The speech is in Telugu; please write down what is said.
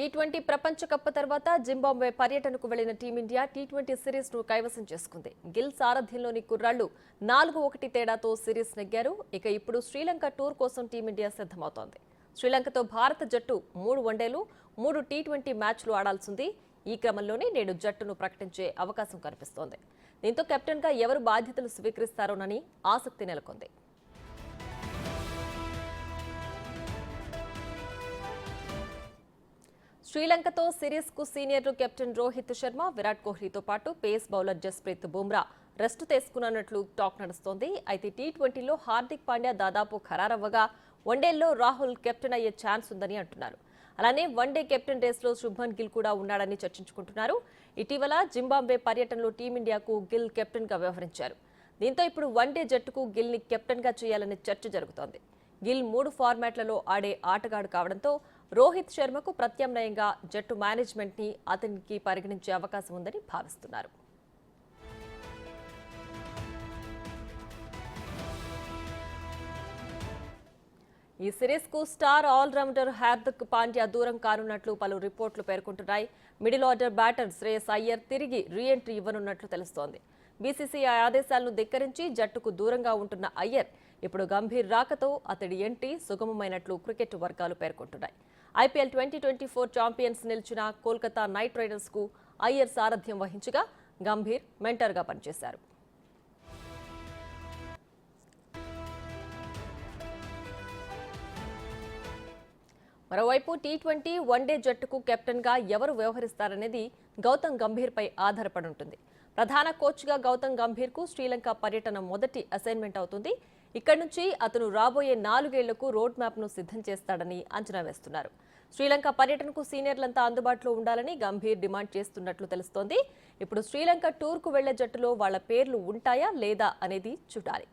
టీ20 ప్రపంచ కప్ తర్వాత జింబాబ్వే పర్యటనకు వెళ్లిన టీమిండియా టీ20 సిరీస్ ను కైవసం చేసుకుంది. గిల్ సారథ్యంలోని కుర్రాళ్లు 4-1 తేడాతో సిరీస్ నెగ్గారు. ఇక ఇప్పుడు శ్రీలంక టూర్ కోసం టీమిండియా సిద్ధమవుతోంది. శ్రీలంకతో భారత జట్టు 3 వన్డేలు 3 టీ20 మ్యాచ్లు ఆడాల్సింది. ఈ క్రమంలోనే నేడు జట్టును ప్రకటించే అవకాశం కనిపిస్తోంది. దీంతో కెప్టెన్ గా ఎవరు బాధ్యతలు స్వీకరిస్తారోనని ఆసక్తి నెలకొంది. శ్రీలంకతో సిరీస్ కు సీనియర్లు కెప్టెన్ రోహిత్ శర్మ, విరాట్ కోహ్లీతో పాటు pace bowler Jasprit Bumrah rest తీసుకున్నట్లు టాక్ నడుస్తోంది. అయితే టీ20లో హార్దిక్ పాండ్యా దాదాపు ఖరారవ్వగా వన్డేల్లో రాహుల్ కెప్టెన్ అయ్యే ఛాన్స్ ఉందని అంటున్నారు. అలానే వన్డే కెప్టెన్ రేస్లో శుభ్మన్ గిల్ కూడా ఉన్నాడని చర్చించుకుంటున్నారు. ఇటీవల జింబాబ్వే పర్యటనలో టీమిండియాకు గిల్ కెప్టెన్ గా వ్యవహరించారు. దీంతో ఇప్పుడు వన్డే జట్టుకు గిల్ ని కెప్టెన్ గా చేయాలనే చర్చ జరుగుతోంది. గిల్ 3 ఫార్మాట్లలో ఆడే ఆటగాడు కావడంతో రోహిత్ శర్మకు ప్రత్యామ్నాయంగా జట్టు మేనేజ్మెంట్ ని అతనికి పరిగణించే అవకాశం ఉందని భావిస్తున్నారు. ఈ సిరీస్ కు స్టార్ ఆల్రౌండర్ హార్దిక్ పాండ్యా దూరం కానున్నట్లు పలు రిపోర్టులు పేర్కొంటున్నాయి. Middle order batter Shreyas Iyer తిరిగి రీఎంట్రీ ఇవ్వనున్నట్లు తెలుస్తోంది. బీసీసీఐ ఆదేశాలను ధిక్కరించి జట్టుకు దూరంగా ఉంటున్న అయ్యర్ ఇప్పుడు గంభీర్ రాకతో అతడి ఎంట్రీ సుగమమైనట్లు క్రికెట్ వర్గాలు పేర్కొంటున్నాయి. ఐపీఎల్ 2024 ఛాంపియన్స్ నిలిచిన కోల్కతా నైట్ రైడర్స్ కు అయ్యర్ సారథ్యం వహించగా గంభీర్ మెంటర్ గా పనిచేశారు. మరోవైపు టీ20 వన్డే జట్టుకు కెప్టెన్ గా ఎవరు వ్యవహరిస్తారనేది గౌతమ్ గంభీర్ పై ఆధారపడి ఉంటుంది. ప్రధాన కోచ్ గా గౌతమ్ గంభీర్ కు శ్రీలంక పర్యటన మొదటి అసైన్మెంట్ అవుతుంది. ఇక్కడి నుంచి అతను రాబోయే 4 ఏళ్లకు రోడ్ మ్యాప్ ను సిద్ధం చేస్తాడని అంచనా వేస్తున్నారు. శ్రీలంక పర్యటనకు సీనియర్లంతా అందుబాటులో ఉండాలని గంభీర్ డిమాండ్ చేస్తున్నట్లు తెలుస్తోంది. ఇప్పుడు శ్రీలంక టూర్ కు వెళ్లే జట్టులో వాళ్ల పేర్లు ఉంటాయా లేదా అనేది చూడాలి.